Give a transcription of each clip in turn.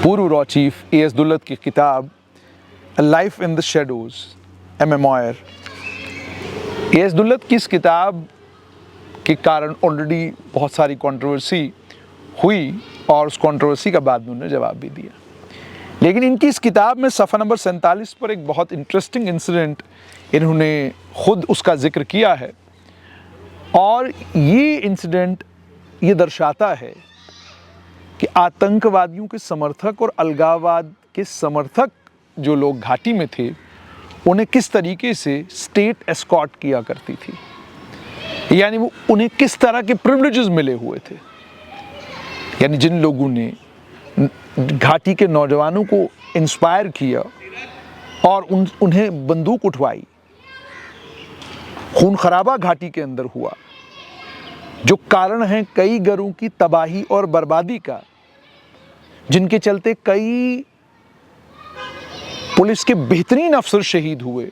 पूर्व raw chief AS. Dulat की किताब a life in the shadows a memoir. A S. Dulat की इस किताब के कारण ऑलरेडी बहुत सारी कंट्रोवर्सी हुई और उस कंट्रोवर्सी का बाद में उन्होंने जवाब भी दिया। लेकिन इनकी इस किताब में सफ़ा नंबर 47 पर एक बहुत इंटरेस्टिंग इंसिडेंट इन्होंने खुद उसका जिक्र किया है और ये इंसिडेंट ये दर्शाता है कि आतंकवादियों के समर्थक और अलगाववाद के समर्थक जो लोग घाटी में थे उन्हें किस तरीके से स्टेट एस्कॉर्ट किया करती थी, यानी वो उन्हें किस तरह के प्रिविलेजेस मिले हुए थे। यानी जिन लोगों ने घाटी के नौजवानों को इंस्पायर किया और उन्हें बंदूक उठवाई, खून खराबा घाटी के अंदर हुआ, जो कारण है कई घरों की तबाही और बर्बादी का, जिनके चलते कई पुलिस के बेहतरीन अफसर शहीद हुए,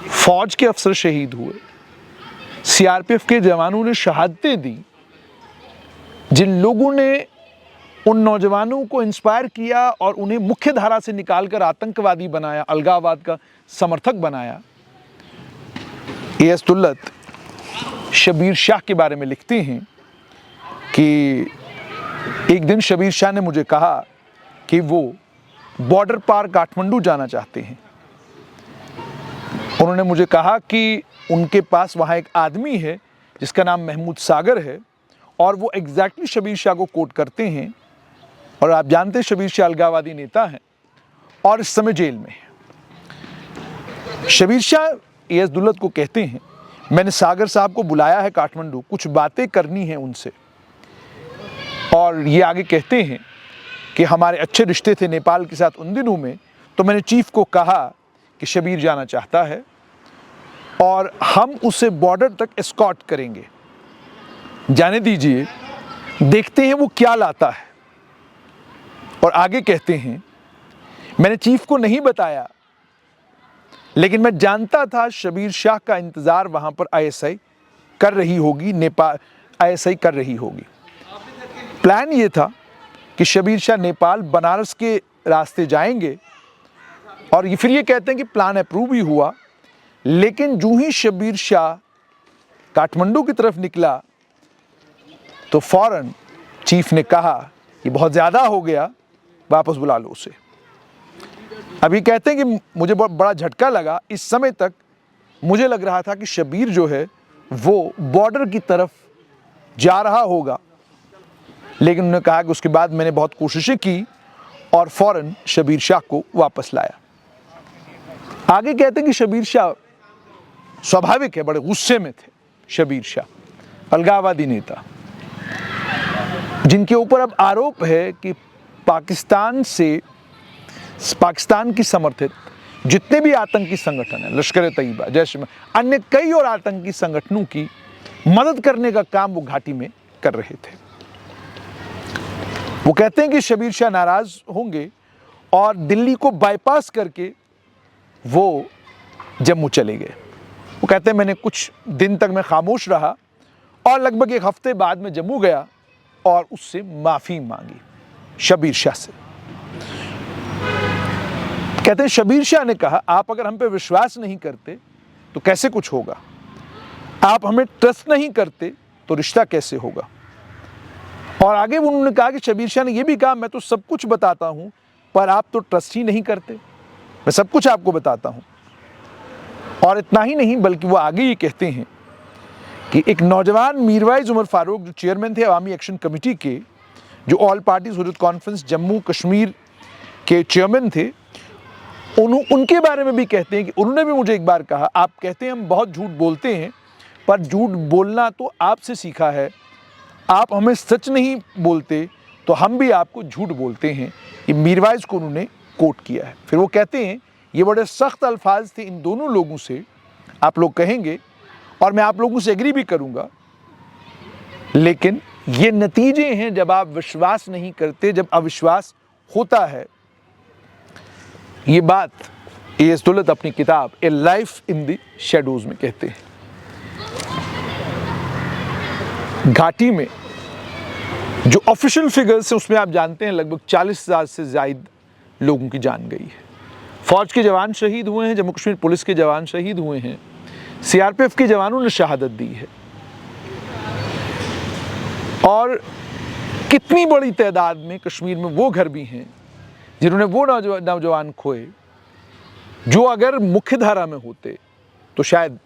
फौज के अफसर शहीद हुए, सीआरपीएफ के जवानों ने शहादतें दी। जिन लोगों ने उन नौजवानों को इंस्पायर किया और उन्हें मुख्य धारा से निकालकर आतंकवादी बनाया, अलगाववाद का समर्थक बनाया। ए.एस. दुल्लत शबीर शाह के बारे में लिखते हैं कि एक दिन शबीर शाह ने मुझे कहा कि वो बॉर्डर पार काठमांडू जाना चाहते हैं। उन्होंने मुझे कहा कि उनके पास वहाँ एक आदमी है जिसका नाम महमूद सागर है और वो एग्जैक्टली शबीर शाह को कोट करते हैं, और आप जानते हैं शबीर शाह अलगाववादी नेता हैं और इस समय जेल में है। शबीर शाह ए.एस. दुल्लत को कहते हैं, मैंने सागर साहब को बुलाया है काठमांडू, कुछ बातें करनी है उनसे। और ये आगे कहते हैं कि हमारे अच्छे रिश्ते थे नेपाल के साथ उन दिनों में, तो मैंने चीफ को कहा कि शबीर जाना चाहता है और हम उसे बॉर्डर तक एस्कॉर्ट करेंगे, जाने दीजिए, देखते हैं वो क्या लाता है। और आगे कहते हैं, मैंने चीफ को नहीं बताया, लेकिन मैं जानता था शबीर शाह का इंतज़ार वहाँ पर आईएसआई कर रही होगी, नेपाल आईएसआई कर रही होगी। प्लान ये था कि शबीर शाह नेपाल बनारस के रास्ते जाएंगे, और ये फिर ये कहते हैं कि प्लान अप्रूव ही हुआ। लेकिन जो ही शबीर शाह काठमांडू की तरफ निकला तो फौरन चीफ ने कहा कि बहुत ज़्यादा हो गया, वापस बुला लो उसे। अभी कहते हैं कि मुझे बहुत बड़ा झटका लगा। इस समय तक मुझे लग रहा था कि शबीर जो है वो बॉर्डर की तरफ जा रहा होगा, लेकिन उन्होंने कहा कि उसके बाद मैंने बहुत कोशिशें की और फौरन शबीर शाह को वापस लाया। आगे कहते हैं कि शबीर शाह स्वाभाविक है, बड़े गुस्से में थे। शबीर शाह अलगाववादी नेता जिनके ऊपर अब आरोप है कि पाकिस्तान की समर्थित जितने भी आतंकी संगठन हैं, लश्कर-ए-तैयबा, जैश, अन्य कई और आतंकी संगठनों की मदद करने का काम वो घाटी में कर रहे थे। वो कहते हैं कि शबीर शाह नाराज होंगे और दिल्ली को बाईपास करके वो जम्मू चले गए। वो कहते हैं मैंने कुछ दिन तक मैं खामोश रहा और लगभग एक हफ्ते बाद में जम्मू गया और उससे माफ़ी मांगी, शबीर शाह से। कहते हैं शबीर शाह ने कहा, आप अगर हम पे विश्वास नहीं करते तो कैसे कुछ होगा, आप हमें ट्रस्ट नहीं करते तो रिश्ता कैसे होगा। और आगे उन्होंने कहा कि शबीर शाह ने यह भी कहा, मैं तो सब कुछ बताता हूं पर आप तो ट्रस्ट ही नहीं करते, मैं सब कुछ आपको बताता हूं। और इतना ही नहीं बल्कि वो आगे ये कहते हैं कि एक नौजवान मीरवाइज उमर फारूक जो चेयरमैन थे अवामी एक्शन कमेटी के, जो all parties Hurriyat conference Jammu Kashmir के चेयरमैन थे, उनके बारे में भी कहते हैं कि उन्होंने भी मुझे एक बार कहा, आप कहते हैं हम बहुत झूठ बोलते हैं पर झूठ बोलना तो आपसे सीखा है, आप हमें सच नहीं बोलते तो हम भी आपको झूठ बोलते हैं। ये मीरवाइज को उन्होंने कोट किया है। फिर वो कहते हैं ये बड़े सख्त अल्फाज थे इन दोनों लोगों से, आप लोग कहेंगे और मैं आप लोगों से एग्री भी करूंगा, लेकिन ये नतीजे हैं जब आप विश्वास नहीं करते, जब अविश्वास होता है। ये बात ए.एस. दुल्लत अपनी किताब ए लाइफ इन द शेडोज में कहते हैं। घाटी में जो ऑफिशियल फिगर्स हैं उसमें आप जानते हैं लगभग 40,000 से ज़्यादा लोगों की जान गई है। फौज के जवान शहीद हुए हैं, जम्मू कश्मीर पुलिस के जवान शहीद हुए हैं, सीआरपीएफ के जवानों ने शहादत दी है। और कितनी बड़ी तादाद में कश्मीर में वो घर भी हैं जिन्होंने वो नौजवान खोए जो अगर मुख्य धारा में होते तो शायद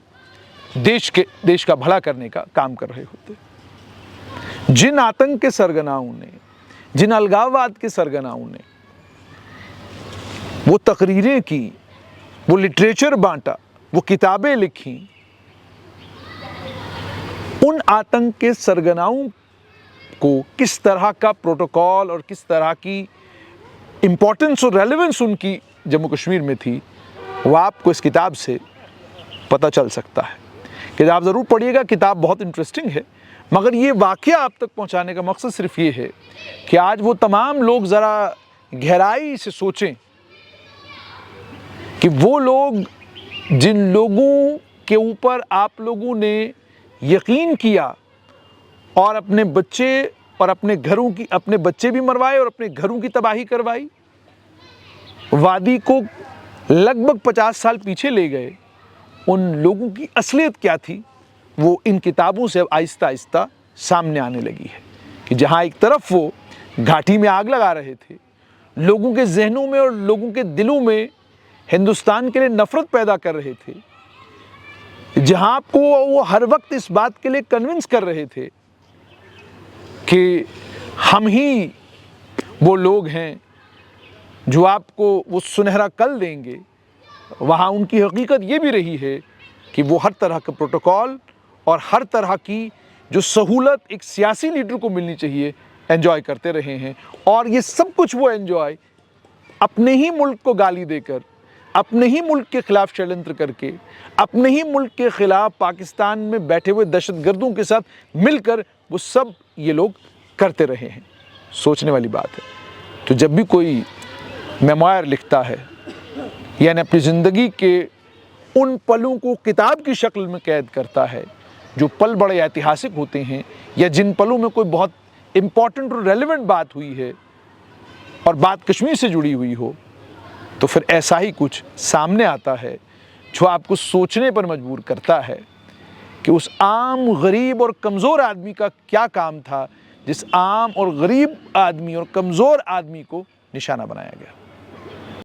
देश का भला करने का काम कर रहे होते। जिन आतंक के सरगनाओं ने, जिन अलगाववाद के सरगनाओं ने वो तकरीरें की, वो लिटरेचर बांटा, वो किताबें लिखी, उन आतंक के सरगनाओं को किस तरह का प्रोटोकॉल और किस तरह की इंपॉर्टेंस और रेलेवेंस उनकी जम्मू कश्मीर में थी, वो आपको इस किताब से पता चल सकता है। किताब ज़रूर पढ़िएगा, किताब बहुत इंटरेस्टिंग है, मगर ये वाक़या आप तक पहुंचाने का मकसद सिर्फ ये है कि आज वो तमाम लोग ज़रा गहराई से सोचें कि वो लोग जिन लोगों के ऊपर आप लोगों ने यकीन किया और अपने बच्चे और अपने बच्चे भी मरवाए और अपने घरों की तबाही करवाई, वादी को लगभग 50 साल पीछे ले गए, उन लोगों की असलियत क्या थी वो इन किताबों से आहिस्ता आहिस्ता सामने आने लगी है। कि जहाँ एक तरफ वो घाटी में आग लगा रहे थे, लोगों के जहनों में और लोगों के दिलों में हिंदुस्तान के लिए नफरत पैदा कर रहे थे, जहाँ आपको वो हर वक्त इस बात के लिए कन्विंस कर रहे थे कि हम ही वो लोग हैं जो आपको वो सुनहरा कल देंगे, वहाँ उनकी हकीकत ये भी रही है कि वो हर तरह का प्रोटोकॉल और हर तरह की जो सहूलत एक सियासी लीडर को मिलनी चाहिए एंजॉय करते रहे हैं। और ये सब कुछ वो एंजॉय अपने ही मुल्क को गाली देकर, अपने ही मुल्क के खिलाफ षड्यंत्र करके, अपने ही मुल्क के खिलाफ पाकिस्तान में बैठे हुए दहशतगर्दों के साथ मिलकर वो सब ये लोग करते रहे हैं। सोचने वाली बात है। तो जब भी कोई मेमोयर लिखता है, यानी अपनी ज़िंदगी के उन पलों को किताब की शक्ल में कैद करता है जो पल बड़े ऐतिहासिक होते हैं, या जिन पलों में कोई बहुत इम्पॉर्टेंट और रेलेवेंट बात हुई है और बात कश्मीर से जुड़ी हुई हो, तो फिर ऐसा ही कुछ सामने आता है जो आपको सोचने पर मजबूर करता है कि उस आम गरीब और कमज़ोर आदमी का क्या काम था जिस आम और गरीब आदमी और कमज़ोर आदमी को निशाना बनाया गया।